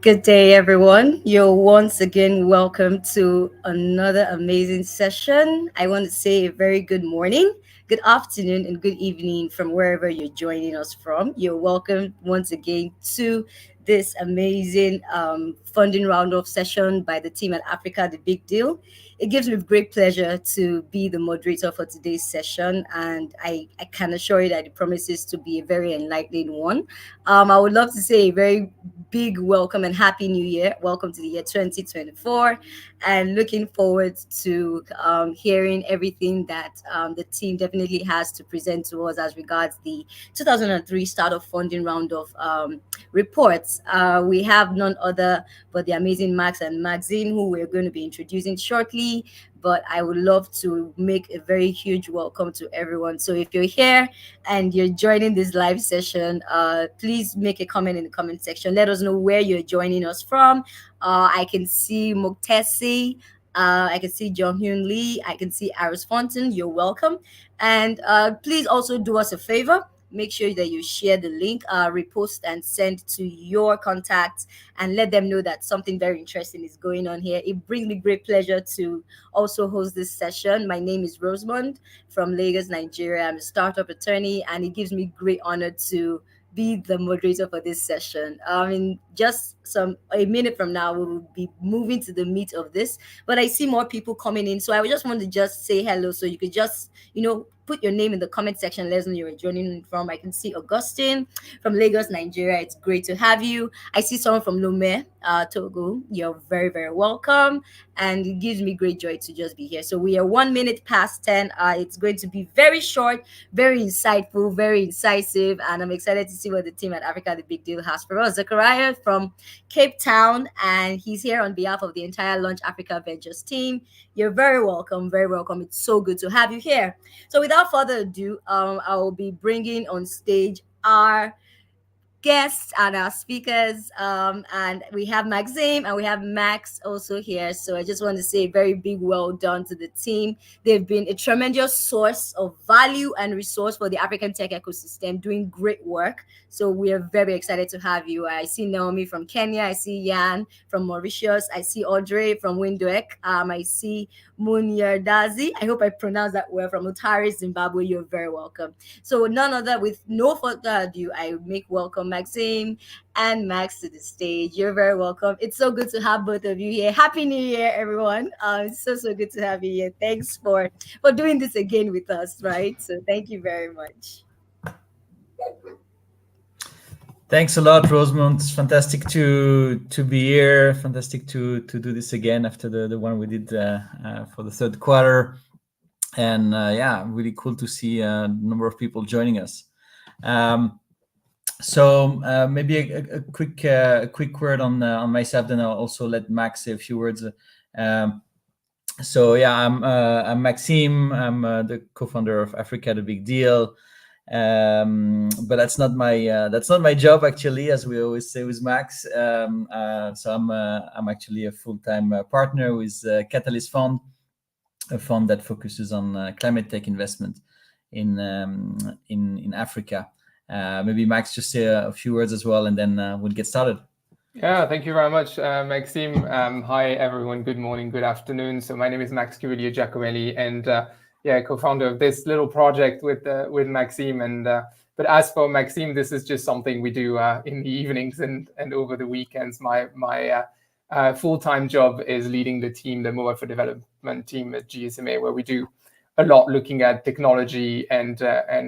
Good day, everyone. You're once again welcome to another amazing session. I want to say a very good morning, good afternoon, and good evening from wherever you're joining us from. You're welcome once again to this amazing funding roundoff session by the team at Africa The Big Deal. It gives me great pleasure to be the moderator for today's session, and I can assure you that it promises to be a very enlightening one. I would love to say a very big welcome and happy new year. Welcome to the year 2024, and looking forward to hearing everything that the team definitely has to present to us as regards the 2003 startup funding round of reports. We have none other but the amazing Max and Maxime, who we're going to be introducing shortly. But I would love to make a very huge welcome to everyone. So if you're here and you're joining this live session, please make a comment in the comment section. Let us know where you're joining us from. I can see Muktesi. I can see John Hyun Lee. I can see Aris Fontaine. You're welcome. And please also do us a favor. Make sure that you share the link, repost, and send to your contacts and let them know that something very interesting is going on here. It brings me great pleasure to also host this session. My name is Rosemond from Lagos, Nigeria. I'm a startup attorney, and it gives me great honor to be the moderator for this session. In just a minute from now, we will be moving to the meat of this. But I see more people coming in, so I would just want to just say hello. So you could just put your name in the comment section. Let us know you're joining from. I can see Augustine from Lagos, Nigeria. It's great to have you. I see someone from Lome, Togo. You're very, very welcome. And it gives me great joy to just be here. So we are 1 minute past 10. It's going to be very short, very insightful, very incisive. And I'm excited to see what the team at Africa The Big Deal has for us. Zachariah from Cape Town, and he's here on behalf of the entire Launch Africa Ventures team. You're very welcome, very welcome. It's so good to have you here. So without further ado, I will be bringing on stage our guests and our speakers. And we have Maxime and we have Max also here. So I just want to say a very big well done to the team. They've been a tremendous source of value and resource for the African tech ecosystem, doing great work. So we are very excited to have you. I see Naomi from Kenya. I see Yan from Mauritius. I see Audrey from Windhoek. I see Munyardazi. I hope I pronounced that well, from Utari, Zimbabwe. You're very welcome. So none other, with no further ado, I make welcome Maxime and Max to the stage. You're very welcome. It's so good to have both of you here. Happy New Year, everyone. It's so good to have you here. Thanks for doing this again with us, right? So thank you very much. Thanks a lot, Rosemont. It's fantastic to be here. Fantastic to do this again after the one we did for the third quarter. And yeah, really cool to see a number of people joining us. So maybe a quick word on myself, then I'll also let Max say a few words. So yeah, I'm Maxime. I'm the co-founder of Africa The Big Deal. But that's not my job, actually, as we always say with Max. So I'm actually a full-time partner with Catalyst Fund, a fund that focuses on climate tech investment in Africa. Maybe Max, just say a few words as well, and then we'll get started. Yeah, thank you very much, Maxime. Hi, everyone. Good morning, good afternoon. So my name is Max Giacomelli, and co-founder of this little project with Maxime. And but as for Maxime, this is just something we do in the evenings and over the weekends. My full-time job is leading the team, the Mobile for Development team at GSMA, where we do a lot looking at technology and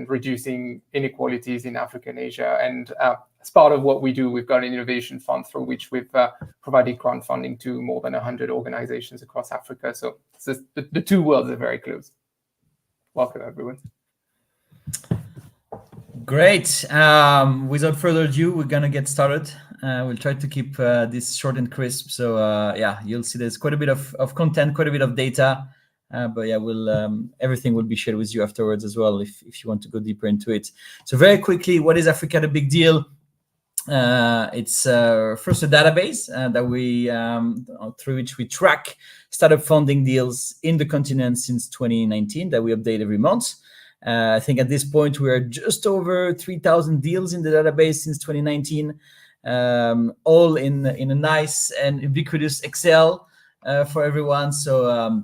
reducing inequalities in Africa and Asia. And as part of what we do, we've got an innovation fund through which we've provided grant funding to more than 100 organizations across Africa. So the two worlds are very close. Welcome, everyone. Great. Without further ado, we're going to get started. We'll try to keep this short and crisp. So yeah, you'll see there's quite a bit of content, quite a bit of data. But yeah, everything will be shared with you afterwards as well if you want to go deeper into it. So very quickly, what is Africa The Big Deal? It's first a database that we through which we track startup funding deals in the continent since 2019 that we update every month. I think at this point we are just over 3,000 deals in the database since 2019. all in a nice and ubiquitous Excel for everyone. So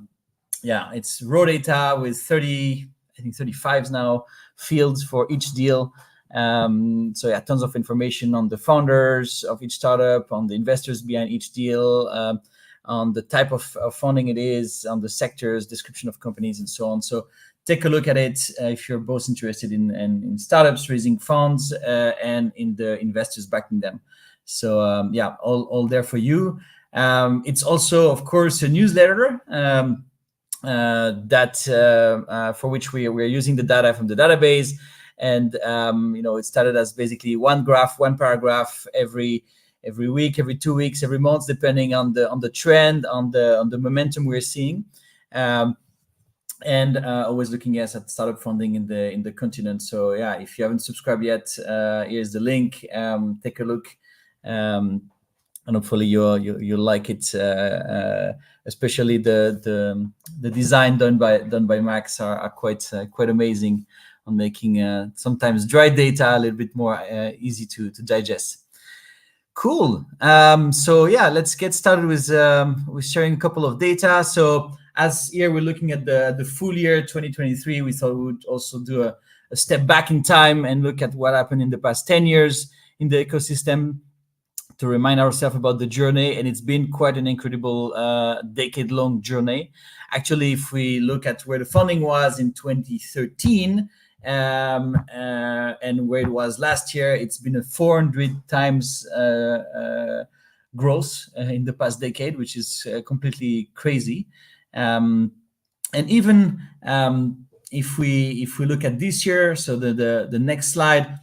yeah, it's raw data with 30, I think 35 now fields for each deal. So yeah, tons of information on the founders of each startup, on the investors behind each deal, on the type of funding it is, on the sectors, description of companies, and so on. So take a look at it if you're both interested in startups raising funds and in the investors backing them. So yeah, all there for you. It's also, of course, a newsletter that for which we are using the data from the database. And it started as basically one graph, one paragraph every week, every 2 weeks, every month, depending on the trend, on the momentum we're seeing. And always looking at startup funding in the continent. So yeah, if you haven't subscribed yet, here's the link. Take a look, and hopefully you'll like it. Especially the design done by Max are quite amazing on making sometimes dry data a little bit more easy to digest. Cool. So yeah, let's get started with sharing a couple of data. So as here we're looking at the full year 2023, we thought we would also do a step back in time and look at what happened in the past 10 years in the ecosystem to remind ourselves about the journey. And it's been quite an incredible decade-long journey. Actually, if we look at where the funding was in 2013 and where it was last year, it's been a 400 times growth in the past decade, which is completely crazy. And even if we look at this year, so the next slide,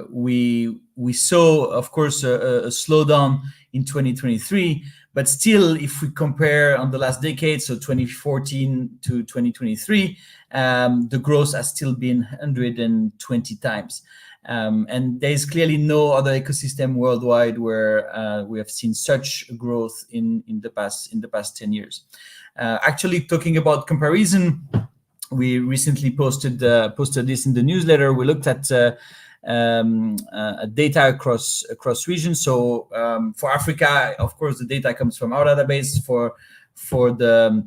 we saw, of course, a slowdown in 2023, but still, if we compare on the last decade, so 2014 to 2023, the growth has still been 120 times. And there is clearly no other ecosystem worldwide where we have seen such growth in the past 10 years. Actually, talking about comparison, we recently posted this in the newsletter. We looked at data across regions. So for Africa, of course, the data comes from our database. For the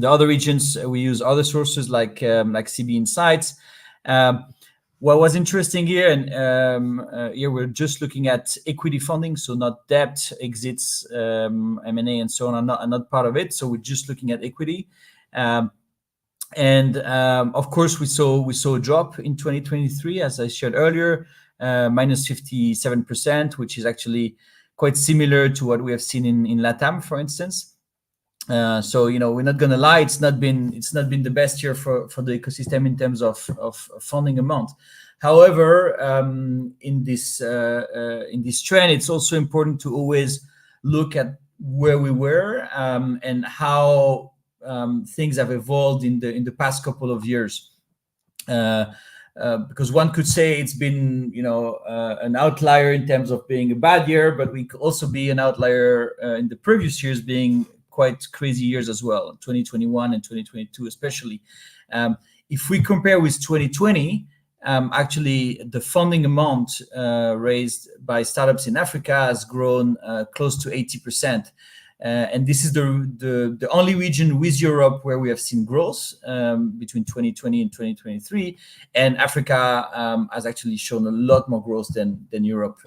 other regions, we use other sources like CB Insights. What was interesting here, and here we're just looking at equity funding, so not debt, exits, M&A, and so on, are not part of it. So we're just looking at equity. And of course, we saw a drop in 2023, as I shared earlier, minus 57%, which is actually quite similar to what we have seen in LATAM, for instance. So we're not gonna lie, it's not been the best year for the ecosystem in terms of funding amount. However, in this trend, it's also important to always look at where we were and how things have evolved in the past couple of years. Because one could say it's been an outlier in terms of being a bad year, but we could also be an outlier in the previous years being quite crazy years as well, 2021 and 2022 especially. If we compare with 2020, actually the funding amount raised by startups in Africa has grown close to 80%. And this is the only region with Europe where we have seen growth between 2020 and 2023. And Africa has actually shown a lot more growth than Europe.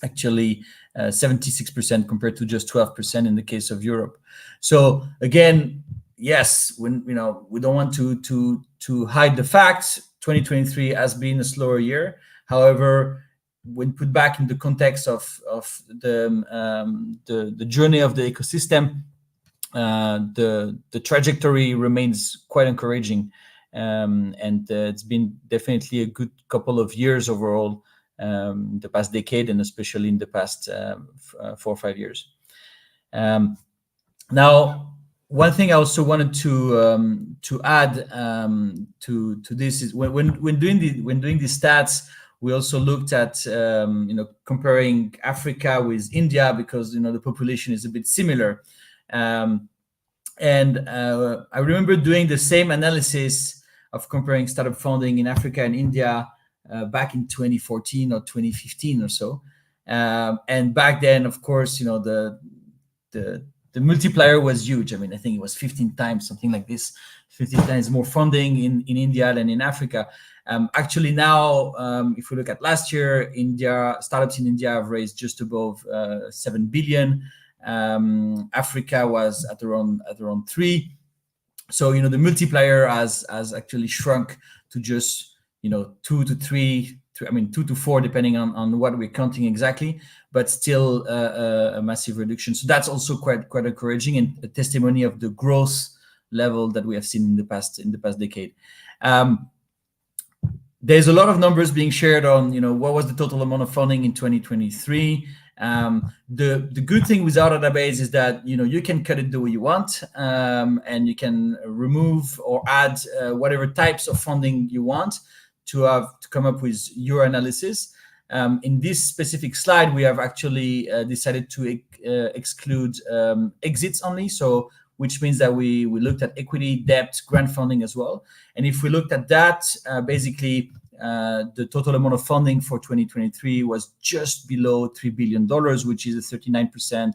Actually 76% compared to just 12% in the case of Europe. So again, yes, when we don't want to hide the facts, 2023 has been a slower year. However, when put back in the context of the journey of the ecosystem, the trajectory remains quite encouraging, and it's been definitely a good couple of years overall. The past decade, and especially in the past 4 or 5 years. Now, one thing I also wanted to add to this is when doing these stats, we also looked at comparing Africa with India, because the population is a bit similar, and I remember doing the same analysis of comparing startup funding in Africa and India back in 2014 or 2015 or so. And back then, of course, the multiplier was huge. I mean, I think it was 15 times, something like this, 15 times more funding in India than in Africa. Actually, now, if we look at last year, startups in India have raised just above 7 billion. Africa was at around 3. So the multiplier has actually shrunk to just 2 to 3. I mean, 2 to 4, depending on what we're counting exactly, but still a massive reduction. So that's also quite encouraging and a testimony of the growth level that we have seen in the past decade. There's a lot of numbers being shared on what was the total amount of funding in 2023. The good thing with our database is that you can cut it the way you want, and you can remove or add whatever types of funding you want to come up with your analysis. In this specific slide, we have actually decided to exclude exits only, so which means that we looked at equity, debt, grant funding as well. And if we looked at that, basically the total amount of funding for 2023 was just below $3 billion, which is a 39%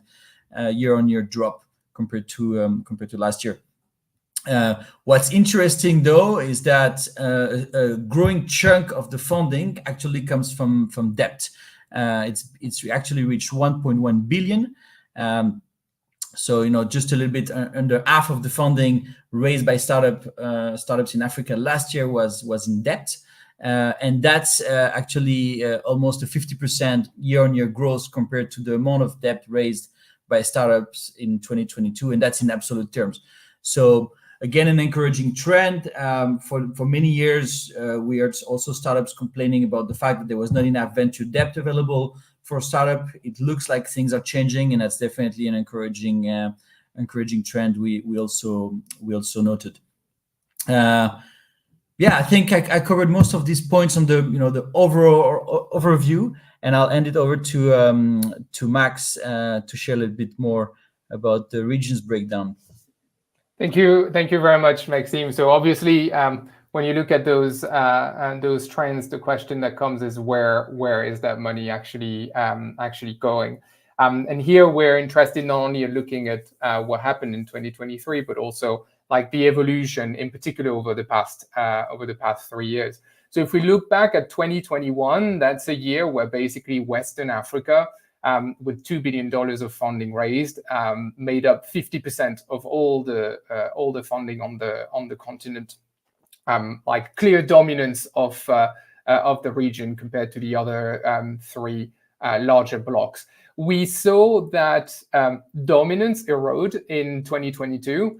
year-on-year drop compared to last year. What's interesting, though, is that a growing chunk of the funding actually comes from debt. It's actually reached 1.1 billion. So just a little bit under half of the funding raised by startups in Africa last year was in debt, and that's actually almost a 50% year-on-year growth compared to the amount of debt raised by startups in 2022, and that's in absolute terms. So again, an encouraging trend. For many years, we heard also startups complaining about the fact that there was not enough venture debt available for a startup. It looks like things are changing, and that's definitely an encouraging trend. We also noted. I think I covered most of these points on the overall overview, and I'll hand it over to Max to share a little bit more about the regions breakdown. Thank you very much, Maxime. So obviously, when you look at those trends, the question that comes is where is that money actually going? And here we're interested not only in looking at what happened in 2023, but also like the evolution, in particular over the past 3 years. So if we look back at 2021, that's a year where basically Western Africa, with $2 billion of funding raised, made up 50% of all the funding on the continent. Like clear dominance of the region compared to the other 3 larger blocks. We saw that dominance erode in 2022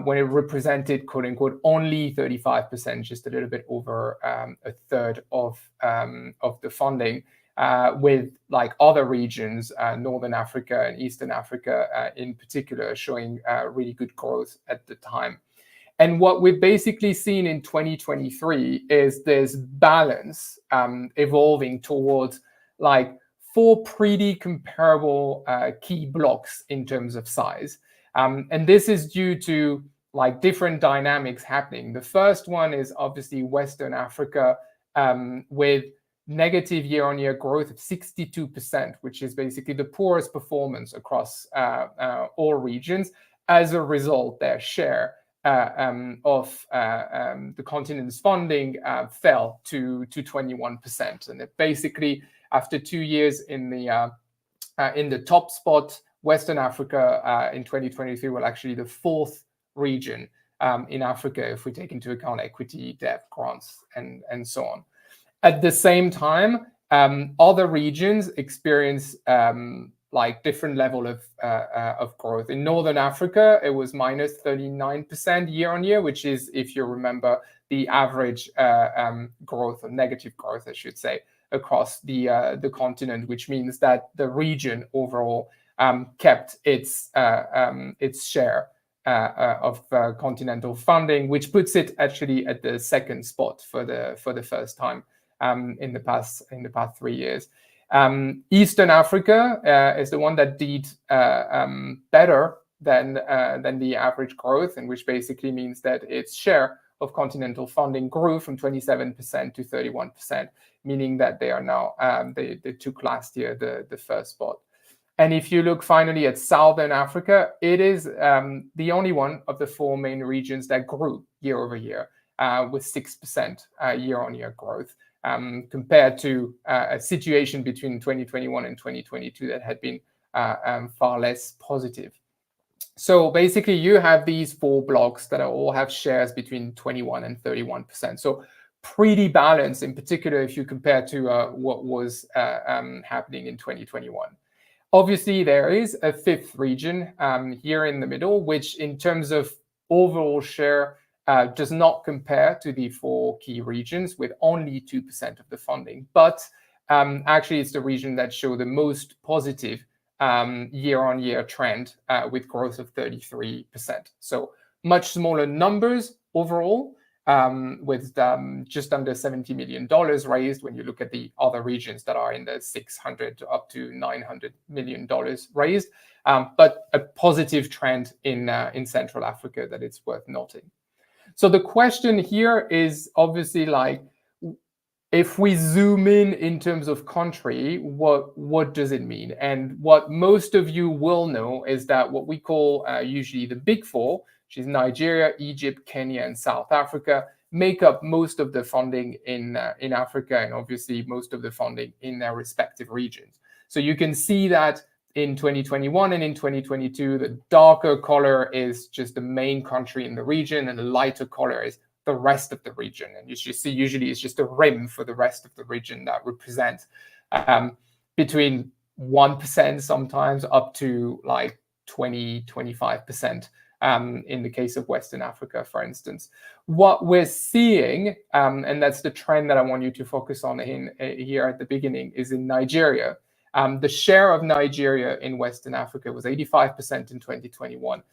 when it represented, quote unquote, only 35%, just a little bit over a third of the funding. With like other regions, Northern Africa and Eastern Africa in particular, showing really good growth at the time. And what we've basically seen in 2023 is this balance evolving towards like 4 pretty comparable key blocks in terms of size. And this is due to like different dynamics happening. The first one is obviously Western Africa with negative year-on-year growth of 62%, which is basically the poorest performance across all regions. As a result, their share of the continent's funding fell to 21%, and it basically, after 2 years in the top spot, Western Africa in 2023 was actually the 4th region in Africa if we take into account equity, debt, grants, and so on. At the same time, other regions experience like different level of growth. In Northern Africa, it was minus 39% year on year, which is, if you remember, the average growth, or negative growth, I should say, across the continent, which means that the region overall kept its share of continental funding, which puts it actually at the 2nd spot for the first time in the past 3 years. Eastern Africa is the one that did better than the average growth, and which basically means that its share of continental funding grew from 27% to 31%. meaning that they are now, they took last year the first spot. And if you look finally at Southern Africa, it is the only one of the four main regions that grew year over year, with 6% year-on-year growth, compared to a situation between 2021 and 2022 that had been far less positive. So basically, you have these four blocks that all have shares between 21 and 31%. So pretty balanced, in particular, if you compare to what was happening in 2021. Obviously, there is a fifth region here in the middle, which in terms of overall share does not compare to the four key regions with only 2% of the funding. But actually, it's the region that showed the most positive year-on-year trend with growth of 33%. So much smaller numbers overall, with just under $70 million raised when you look at the other regions that are in the $600 up to $900 million raised, but a positive trend in Central Africa that it's worth noting. So the question here is obviously like, if we zoom in terms of country, what does it mean? And what most of you will know is that what we call usually the big four, which is Nigeria, Egypt, Kenya, and South Africa, make up most of the funding in Africa, and obviously most of the funding in their respective regions. So you can see that in 2021 and in 2022, the darker color is just the main country in the region, and the lighter color is the rest of the region. And you should see usually it's just a rim for the rest of the region that represents between 1% sometimes up to like 20-25%. In the case of Western Africa, for instance. What we're seeing, and that's the trend that I want you to focus on here at the beginning, is in Nigeria. The share of Nigeria in Western Africa was 85% in 2021,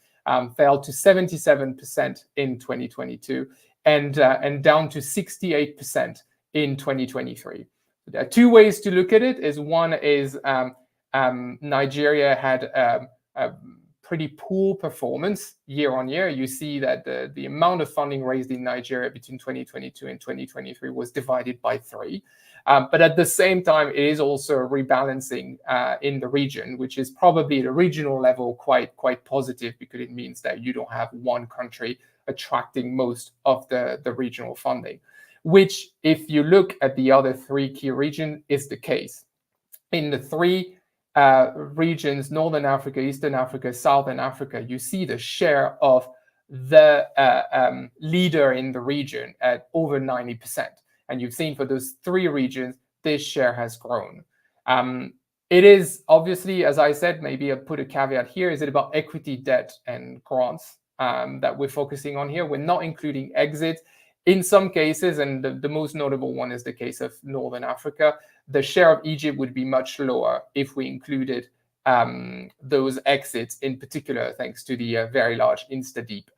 fell to 77% in 2022, and down to 68% in 2023. There are two ways to look at it. One is Nigeria had a pretty poor performance year on year. You see that the amount of funding raised in Nigeria between 2022 and 2023 was divided by 3. But at the same time, it is also rebalancing in the region, which is probably at a regional level quite positive, because it means that you don't have one country attracting most of the regional funding, which, if you look at the other 3 key regions, is the case. In the 3 regions, Northern Africa, Eastern Africa, Southern Africa, you see the share of the leader in the region at over 90%. And you've seen for those 3 regions, this share has grown. It is obviously, as I said, maybe I'll put a caveat here, is it about equity, debt, and grants that we're focusing on here? We're not including exit. In some cases, and the most notable one is the case of Northern Africa, the share of Egypt would be much lower if we included those exits, in particular, thanks to the very large InstaDeep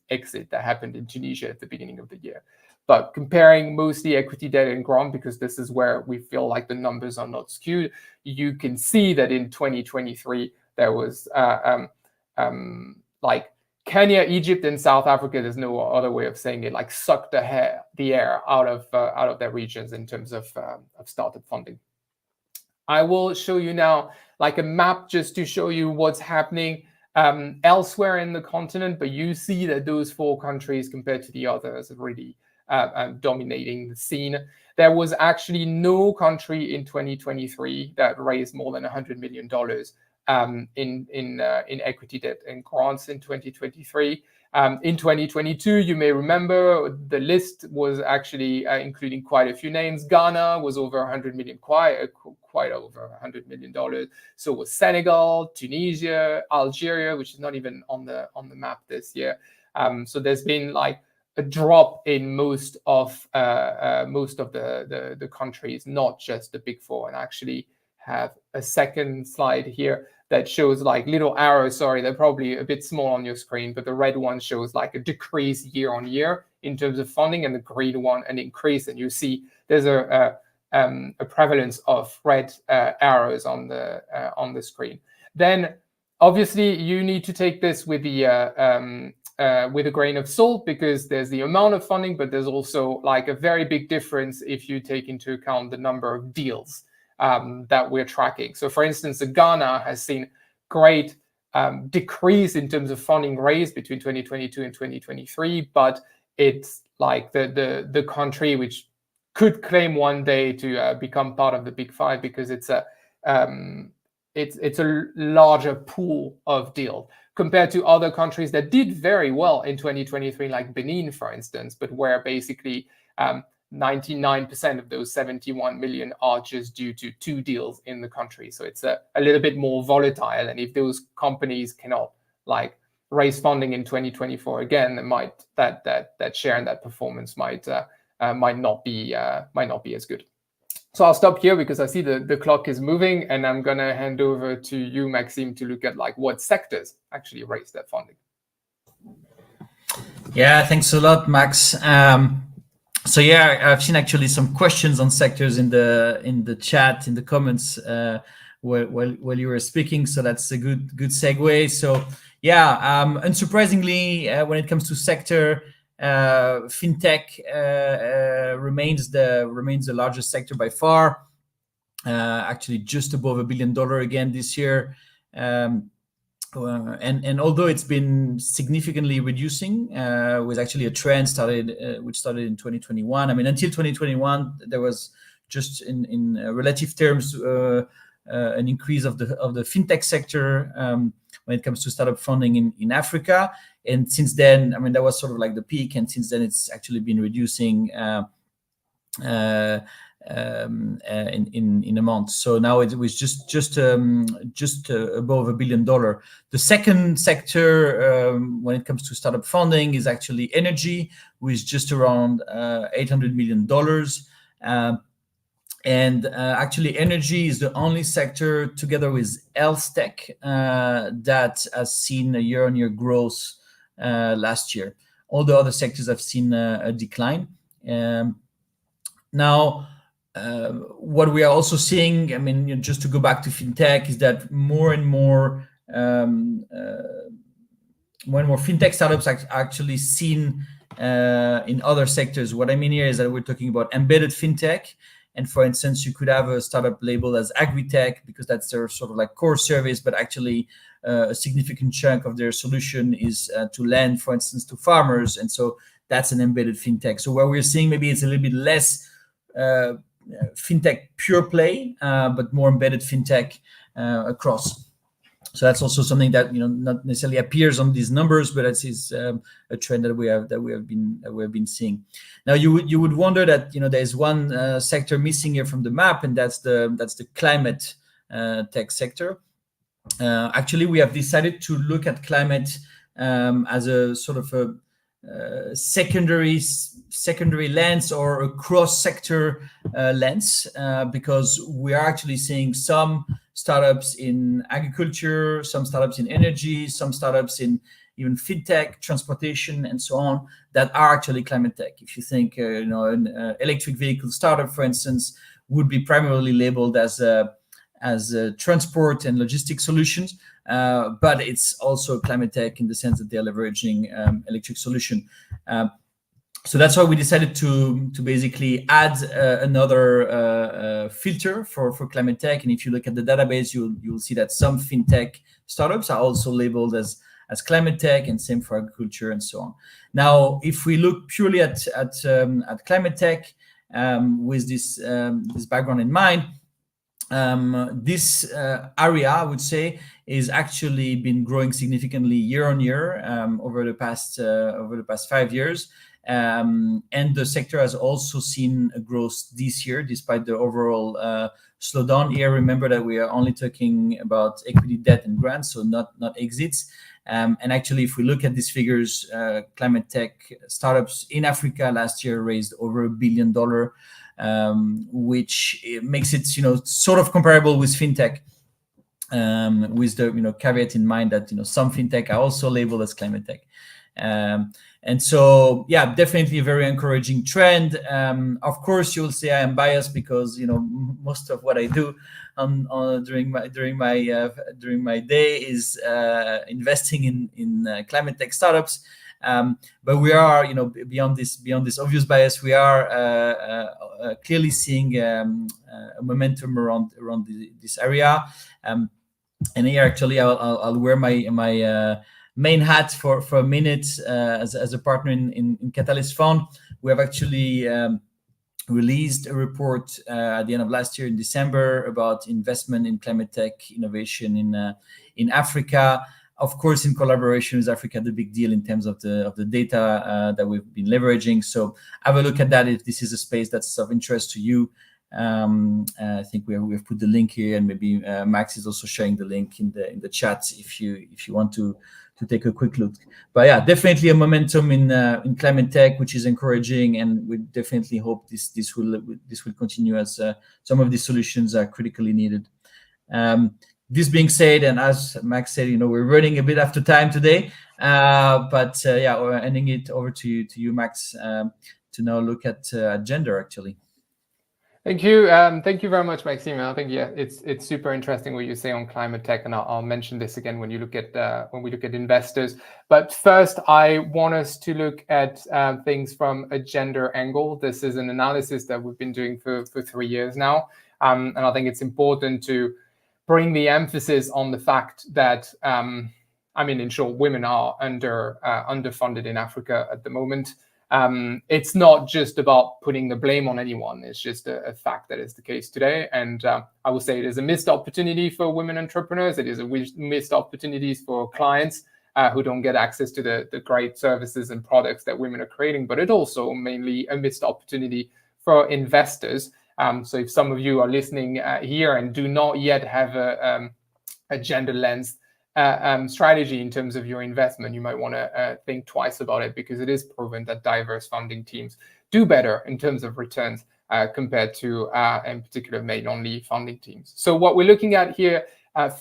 exit that happened in Tunisia at the beginning of the year. But comparing mostly equity, debt, and grant, because this is where we feel like the numbers are not skewed, you can see that in 2023, there was like Kenya, Egypt, and South Africa, there's no other way of saying it, like sucked the air out of their regions in terms of startup funding. I will show you now like a map just to show you what's happening elsewhere in the continent, but you see that those 4 countries compared to the others are really dominating the scene. There was actually no country in 2023 that raised more than $100 million in equity, debt, and grants in 2023. In 2022, you may remember the list was actually including quite a few names. Ghana was over 100 million, quite over $100 million. So was Senegal, Tunisia, Algeria, which is not even on the map this year. So there's been like a drop in most of the countries, not just the big 4. And actually have a second slide here that shows like little arrows. Sorry, they're probably a bit small on your screen, but the red one shows like a decrease year on year in terms of funding, and the green one an increase. And you see there's a prevalence of red arrows on the screen. Then obviously you need to take this with the with a grain of salt, because there's the amount of funding, but there's also like a very big difference if you take into account the number of deals that we're tracking. So for instance, Ghana has seen great decrease in terms of funding raised between 2022 and 2023, but it's like the country which could claim one day to become part of the Big Five, because it's a larger pool of deals compared to other countries that did very well in 2023, like Benin, for instance, but where basically 99% of those 71 million are just due to 2 deals in the country. So it's a little bit more volatile. And if those companies cannot like raise funding in 2024 again, that share and that performance might not be as good. So I'll stop here because I see the clock is moving, and I'm gonna hand over to you, Maxime, to look at like what sectors actually raised that funding. Yeah, thanks a lot, Max. So yeah, I've seen actually some questions on sectors in the chat, in the comments while you were speaking. So that's a good segue. So yeah, unsurprisingly, when it comes to sector, fintech remains the largest sector by far. Actually, just above $1 billion again this year. And although it's been significantly reducing, was actually a trend which started in 2021. I mean, until 2021, there was just in relative terms an increase of the fintech sector when it comes to startup funding in Africa. And since then, I mean, that was sort of like the peak, and since then it's actually been reducing in a month. So now it was just above $1 billion. The second sector when it comes to startup funding is actually energy, with just around $800 million. And actually, energy is the only sector, together with health tech, that has seen a year-on-year growth last year. All the other sectors have seen a decline. Now, what we are also seeing, I mean, just to go back to fintech, is that more and more fintech startups are actually seen in other sectors. What I mean here is that we're talking about embedded fintech. And for instance, you could have a startup labeled as agri-tech because that's their sort of like core service, but actually a significant chunk of their solution is to lend, for instance, to farmers. And so that's an embedded fintech. So where we're seeing maybe it's a little bit less fintech pure play, but more embedded fintech across. So that's also something that not necessarily appears on these numbers, but it is a trend that we have been seeing. Now you would wonder that there's one sector missing here from the map, and that's the climate tech sector. Actually, we have decided to look at climate as a sort of a secondary lens or a cross-sector lens, because we are actually seeing some startups in agriculture, some startups in energy, some startups in even fintech, transportation, and so on, that are actually climate tech. If you think, an electric vehicle startup, for instance, would be primarily labeled as transport and logistics solutions, but it's also climate tech in the sense that they're leveraging electric solution. So that's why we decided to basically add another filter for climate tech. And if you look at the database, you'll see that some fintech startups are also labeled as climate tech, and same for agriculture and so on. Now, if we look purely at climate tech with this background in mind, this area, I would say, is actually been growing significantly year on year over the past 5 years. And the sector has also seen a growth this year, despite the overall slowdown. Here, remember that we are only talking about equity, debt, and grants, so not exits. And actually, if we look at these figures, climate tech startups in Africa last year raised over $1 billion, which makes it sort of comparable with fintech, with the caveat in mind that some fintech are also labeled as climate tech. And so, yeah, definitely a very encouraging trend. Of course, you'll say I am biased because most of what I do during my day is investing in climate tech startups. But we are, beyond this obvious bias, we are clearly seeing a momentum around this area. And here, actually, I'll wear my main hat for a minute as a partner in Catalyst Fund. We have actually released a report at the end of last year in December about investment in climate tech innovation in Africa. Of course, in collaboration with Africa, the big deal in terms of the data that we've been leveraging. So have a look at that if this is a space that's of interest to you. I think we've put the link here, and maybe Max is also sharing the link in the chat if you want to take a quick look. But yeah, definitely a momentum in climate tech, which is encouraging, and we definitely hope this will continue as some of these solutions are critically needed. This being said, and as Max said, we're running a bit after time today, but we're ending it over to you, Max, to now look at gender, actually. Thank you. Thank you very much, Maxime. I think it's super interesting what you say on climate tech, and I'll mention this again when we look at investors. But first, I want us to look at things from a gender angle. This is an analysis that we've been doing for 3 years now, and I think it's important to bring the emphasis on the fact that, in short, women are underfunded in Africa at the moment. It's not just about putting the blame on anyone. It's just a fact that is the case today. And I will say it is a missed opportunity for women entrepreneurs. It is a missed opportunities for clients who don't get access to the great services and products that women are creating. But it also mainly a missed opportunity for investors. So if some of you are listening here and do not yet have a gender lens strategy in terms of your investment, you might want to think twice about it, because it is proven that diverse funding teams do better in terms of returns compared to, in particular, male-only funding teams. So what we're looking at here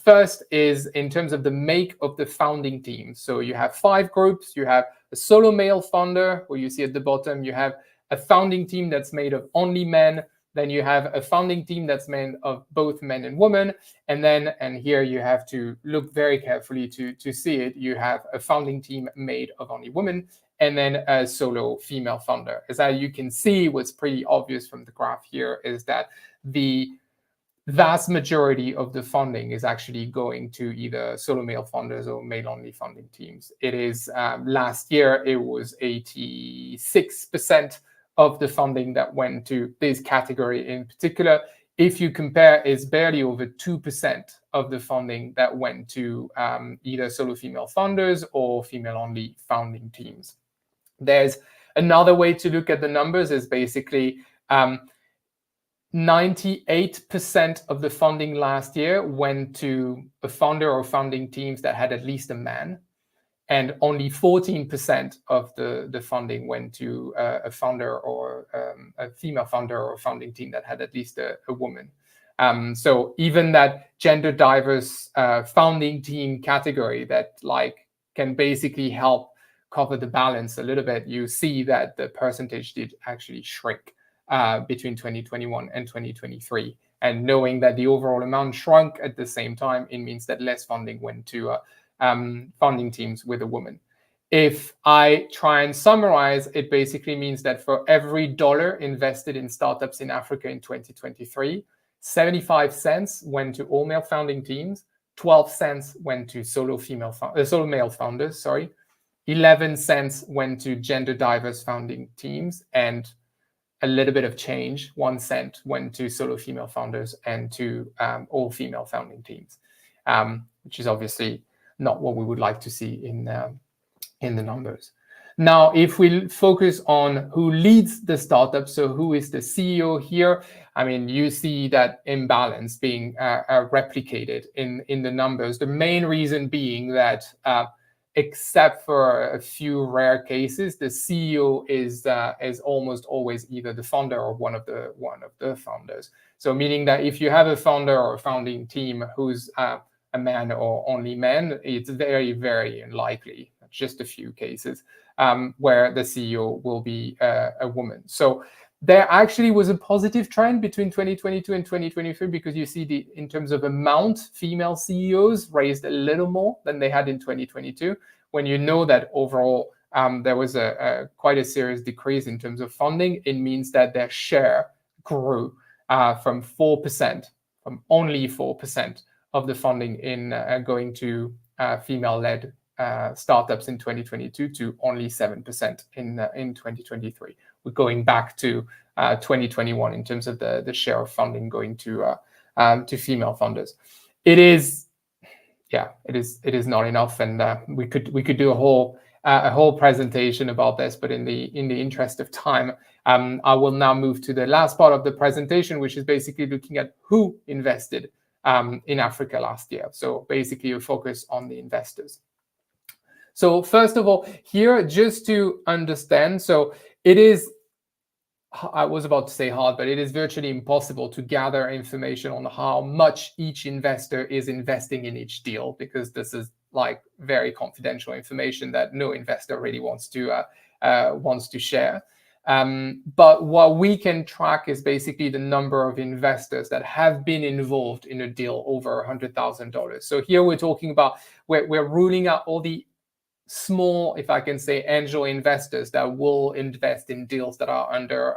first is in terms of the make of the founding team. So you have 5 groups. You have a solo male founder, where you see at the bottom, you have a founding team that's made of only men. Then you have a founding team that's made of both men and women. And here you have to look very carefully to see it. You have a founding team made of only women, and then a solo female founder. As you can see, what's pretty obvious from the graph here is that the vast majority of the funding is actually going to either solo male founders or male-only funding teams. It is, last year, it was 86% of the funding that went to this category in particular. If you compare, it's barely over 2% of the funding that went to either solo female founders or female-only founding teams. There's another way to look at the numbers, is basically 98% of the funding last year went to a founder or founding teams that had at least a man. And only 14% of the funding went to a founder or a female founder or founding team that had at least a woman. So even that gender diverse founding team category that can basically help cover the balance a little bit, you see that the percentage did actually shrink between 2021 and 2023. And knowing that the overall amount shrunk at the same time, it means that less funding went to funding teams with a woman. If I try and summarize, it basically means that for every $1 invested in startups in Africa in 2023, 75 cents went to all male founding teams, 12 cents went to solo male founders, 11 cents went to gender diverse founding teams, and a little bit of change, 1 cent went to solo female founders and to all female founding teams, which is obviously not what we would like to see in the numbers. Now, if we focus on who leads the startup, so who is the CEO here, you see that imbalance being replicated in the numbers. The main reason being that, except for a few rare cases, the CEO is almost always either the founder or one of the founders. So meaning that if you have a founder or a founding team who's a man or only men, it's very, very unlikely, just a few cases, where the CEO will be a woman. So there actually was a positive trend between 2022 and 2023, because you see in terms of amount, female CEOs raised a little more than they had in 2022, when you know that overall there was quite a serious decrease in terms of funding. It means that their share grew from 4%, from only 4% of the funding in going to female-led startups in 2022 to only 7% in 2023. We're going back to 2021 in terms of the share of funding going to female funders. It is not enough, and we could do a whole presentation about this, but in the interest of time, I will now move to the last part of the presentation, which is basically looking at who invested in Africa last year. So basically, you focus on the investors. So first of all, here, just to understand, so it is, I was about to say hard, but it is virtually impossible to gather information on how much each investor is investing in each deal, because this is like very confidential information that no investor really wants to share. But what we can track is basically the number of investors that have been involved in a deal over $100,000. So here we're talking about, we're ruling out all the small, if I can say, angel investors that will invest in deals that are under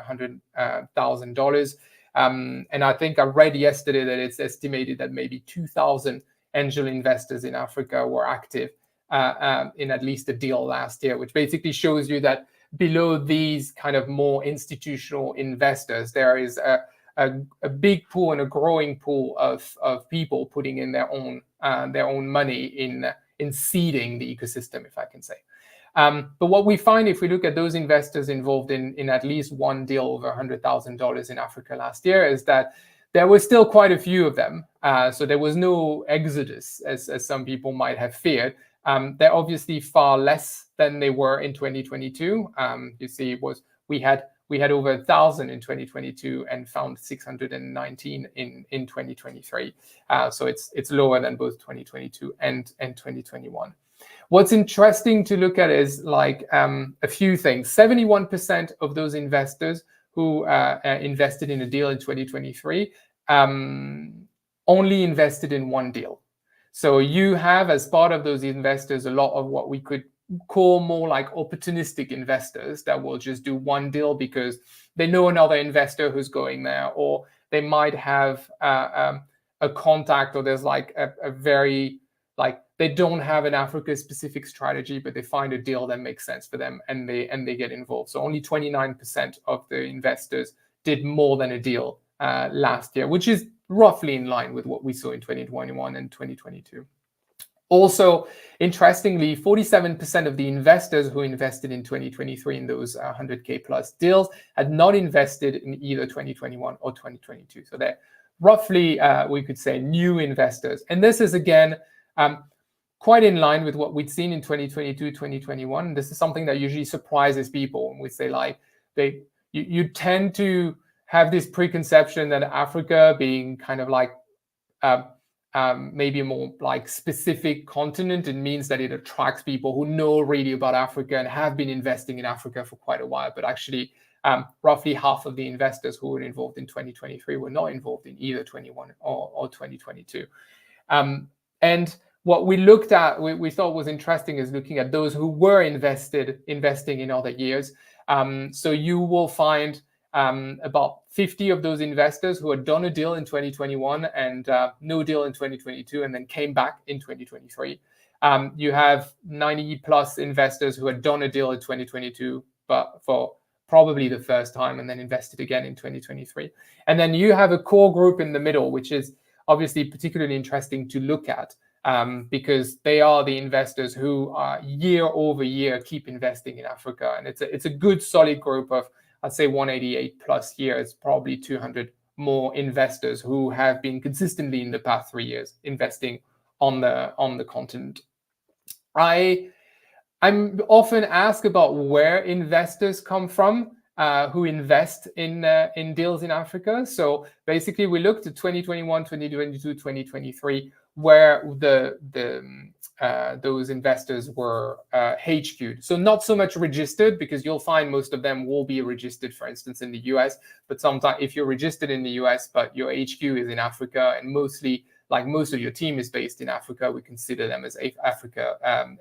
$100,000. And I think I read yesterday that it's estimated that maybe 2,000 angel investors in Africa were active in at least a deal last year, which basically shows you that below these kind of more institutional investors, there is a big pool and a growing pool of people putting in their own money in seeding the ecosystem, if I can say. But what we find, if we look at those investors involved in at least one deal over $100,000 in Africa last year, is that there were still quite a few of them. So there was no exodus, as some people might have feared. They're obviously far less than they were in 2022. You see, we had over 1,000 in 2022 and found 619 in 2023. So it's lower than both 2022 and 2021. What's interesting to look at is like a few things. 71% of those investors who invested in a deal in 2023 only invested in one deal. So you have, as part of those investors, a lot of what we could call more like opportunistic investors that will just do one deal because they know another investor who's going there, or they might have a contact, or there's like a very, like, they don't have an Africa specific strategy, but they find a deal that makes sense for them, and they get involved. So only 29% of the investors did more than a deal last year, which is roughly in line with what we saw in 2021 and 2022. Also, interestingly, 47% of the investors who invested in 2023 in those 100K plus deals had not invested in either 2021 or 2022. So they're roughly, we could say, new investors. And this is, again, quite in line with what we'd seen in 2022, 2021. This is something that usually surprises people when we say, like, you tend to have this preconception that Africa, being kind of like maybe a more like specific continent, it means that it attracts people who know really about Africa and have been investing in Africa for quite a while. But actually, roughly half of the investors who were involved in 2023 were not involved in either 21 or 2022. And what we looked at, we thought was interesting, is looking at those who were investing in other years. So you will find about 50 of those investors who had done a deal in 2021 and no deal in 2022, and then came back in 2023. You have 90 plus investors who had done a deal in 2022, but for probably the first time, and then invested again in 2023. And then you have a core group in the middle, which is obviously particularly interesting to look at, because they are the investors who year over year keep investing in Africa. And it's a good solid group of, I'd say, 188 plus years, probably 200 more investors who have been consistently in the past 3 years investing on the continent. I'm often asked about where investors come from who invest in deals in Africa. So basically, we looked at 2021, 2022, 2023, where those investors were HQ'd. So not so much registered, because you'll find most of them will be registered, for instance, in the US. But sometimes if you're registered in the US, but your HQ is in Africa, and mostly like most of your team is based in Africa, we consider them as Africa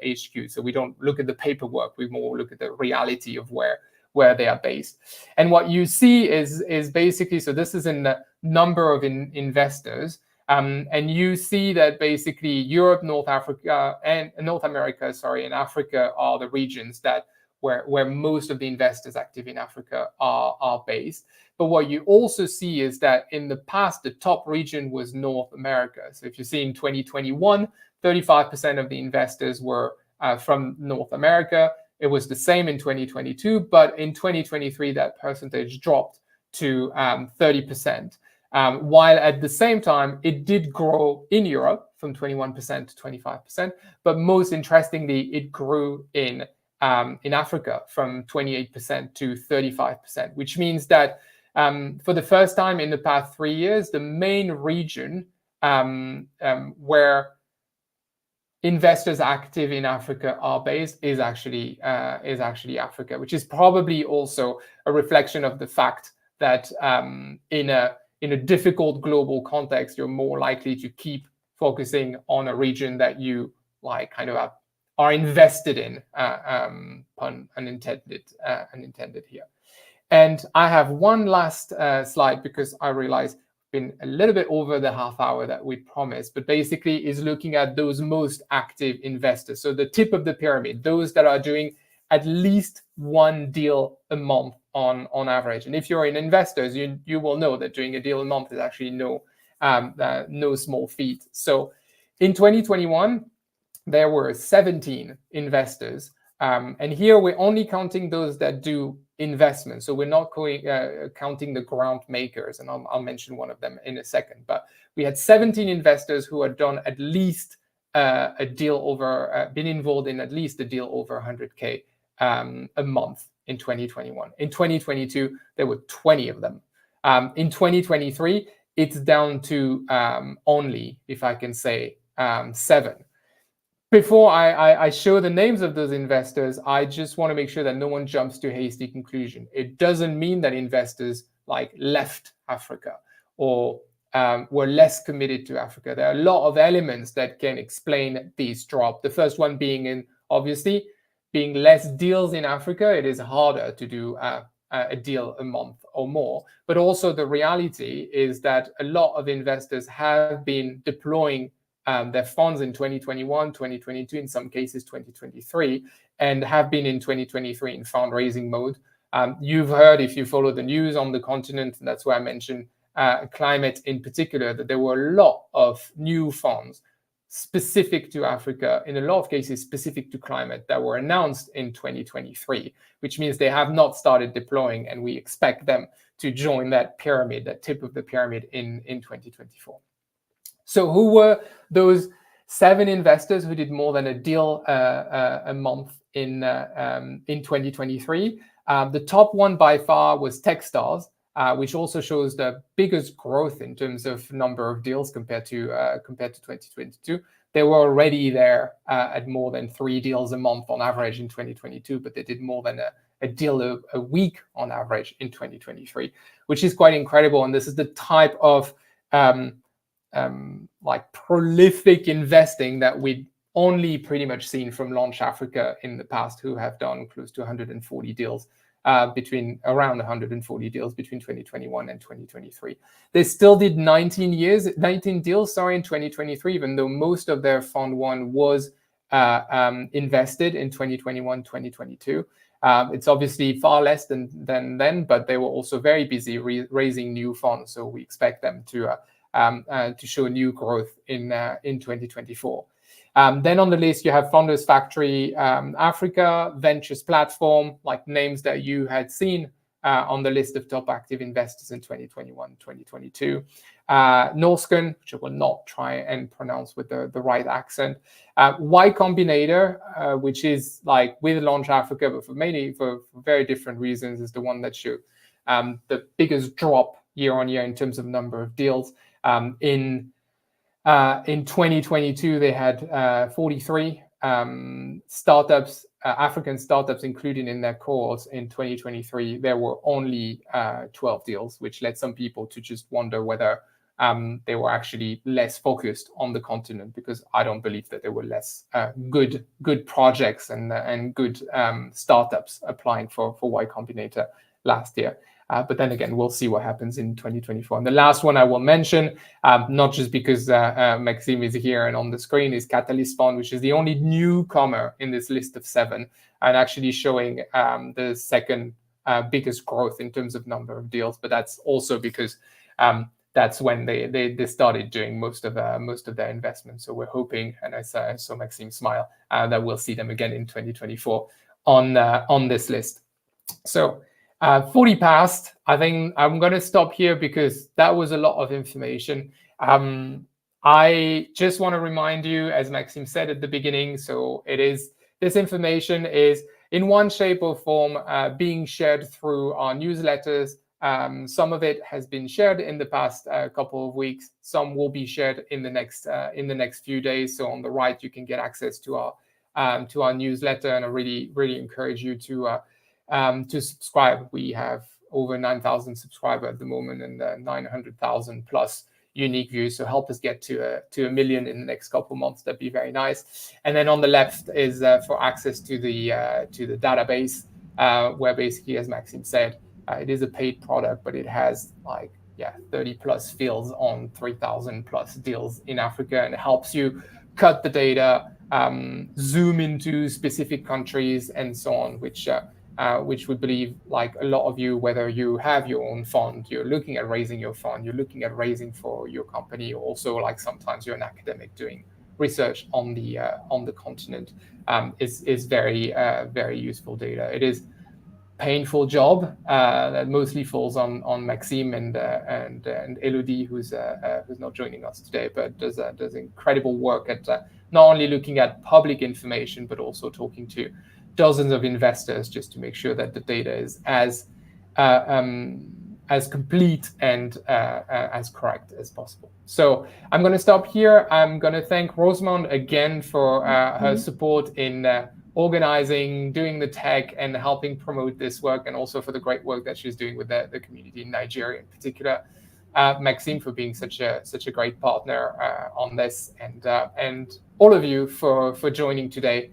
HQ. So we don't look at the paperwork, we more look at the reality of where they are based. And what you see is basically, so this is in the number of investors, and you see that basically Europe, North America, and Africa are the regions that where most of the investors active in Africa are based. But what you also see is that in the past, the top region was North America. So if you see in 2021, 35% of the investors were from North America. It was the same in 2022, but in 2023, that percentage dropped to 30%. While at the same time, it did grow in Europe from 21% to 25%. But most interestingly, it grew in Africa from 28% to 35%, which means that for the first time in the past 3 years, the main region where investors active in Africa are based is actually Africa, which is probably also a reflection of the fact that in a difficult global context, you're more likely to keep focusing on a region that you like kind of are invested in, pun unintended here. And I have one last slide because I realize been a little bit over the half hour that we promised, but basically is looking at those most active investors. So the tip of the pyramid, those that are doing at least one deal a month on average. And if you're in investors, you will know that doing a deal a month is actually no small feat. So in 2021, there were 17 investors. And here we're only counting those that do investments. So we're not counting the grant makers, and I'll mention one of them in a second. But we had 17 investors who had done at least a deal over, been involved in at least a deal over 100K a month in 2021. In 2022, there were 20 of them. In 2023, it's down to only, if I can say, 7. Before I show the names of those investors, I just want to make sure that no one jumps to a hasty conclusion. It doesn't mean that investors like left Africa or were less committed to Africa. There are a lot of elements that can explain this drop. The first one being obviously being less deals in Africa. It is harder to do a deal a month or more. But also the reality is that a lot of investors have been deploying their funds in 2021, 2022, in some cases 2023, and have been in 2023 in fundraising mode. You've heard, if you follow the news on the continent, and that's why I mentioned climate in particular, that there were a lot of new funds specific to Africa, in a lot of cases specific to climate, that were announced in 2023, which means they have not started deploying, and we expect them to join that pyramid, that tip of the pyramid in 2024. So who were those 7 investors who did more than a deal a month in 2023? The top one by far was Techstars, which also shows the biggest growth in terms of number of deals compared to 2022. They were already there at more than 3 deals a month on average in 2022, but they did more than a deal a week on average in 2023, which is quite incredible. And this is the type of like prolific investing that we'd only pretty much seen from Launch Africa in the past, who have done close to 140 deals around 140 deals between 2021 and 2023. They still did 19 deals, in 2023, even though most of their Fund 1 was invested in 2021, 2022. It's obviously far less than then, but they were also very busy raising new funds. So we expect them to show new growth in 2024. Then on the list, you have Founders Factory Africa, Ventures Platform, like names that you had seen on the list of top active investors in 2021, 2022. Norsken, which I will not try and pronounce with the right accent. Y Combinator, which is like with Launch Africa, but for very different reasons, is the one that showed the biggest drop year on year in terms of number of deals. In 2022, they had 43 startups, African startups included in their cohorts. In 2023, there were only 12 deals, which led some people to just wonder whether they were actually less focused on the continent, because I don't believe that there were less good projects and good startups applying for Y Combinator last year. But then again, we'll see what happens in 2024. And the last one I will mention, not just because Maxime is here and on the screen, is Catalyst Fund, which is the only newcomer in this list of 7, and actually showing the second biggest growth in terms of number of deals. But that's also because that's when they started doing most of their investments. So we're hoping, and I saw Maxime smile, that we'll see them again in 2024 on this list. So 40 past. I think I'm going to stop here because that was a lot of information. I just want to remind you, as Maxime said at the beginning, so this information is in one shape or form being shared through our newsletters. Some of it has been shared in the past couple of weeks. Some will be shared in the next few days. So on the right, you can get access to our newsletter, and I really encourage you to subscribe. We have over 9,000 subscribers at the moment, and 900,000 plus unique views. So help us get to a million in the next couple of months. That'd be very nice. And then on the left is for access to the database, where basically, as Maxime said, it is a paid product, but it has 30 plus fields on 3,000 plus deals in Africa, and it helps you cut the data, zoom into specific countries, and so on, which we believe, like a lot of you, whether you have your own fund, you're looking at raising your fund, you're looking at raising for your company, or also like sometimes you're an academic doing research on the continent, is very useful data. It is painful job that mostly falls on Maxime and Elodie, who's not joining us today, but does incredible work at not only looking at public information, but also talking to dozens of investors just to make sure that the data is as complete and as correct as possible. So I'm going to stop here. I'm going to thank Rosamond again for her support in organizing, doing the tech, and helping promote this work, and also for the great work that she's doing with the community in Nigeria in particular. Maxime, for being such a great partner on this, and all of you for joining today,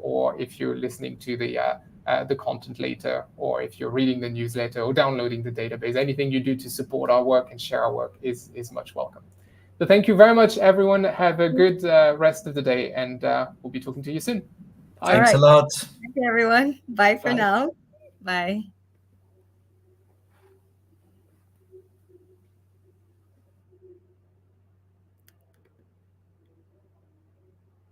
or if you're listening to the content later, or if you're reading the newsletter or downloading the database. Anything you do to support our work and share our work is much welcome. So thank you very much, everyone. Have a good rest of the day, and we'll be talking to you soon. Thanks a lot. Thank you, everyone. Bye for now. Bye.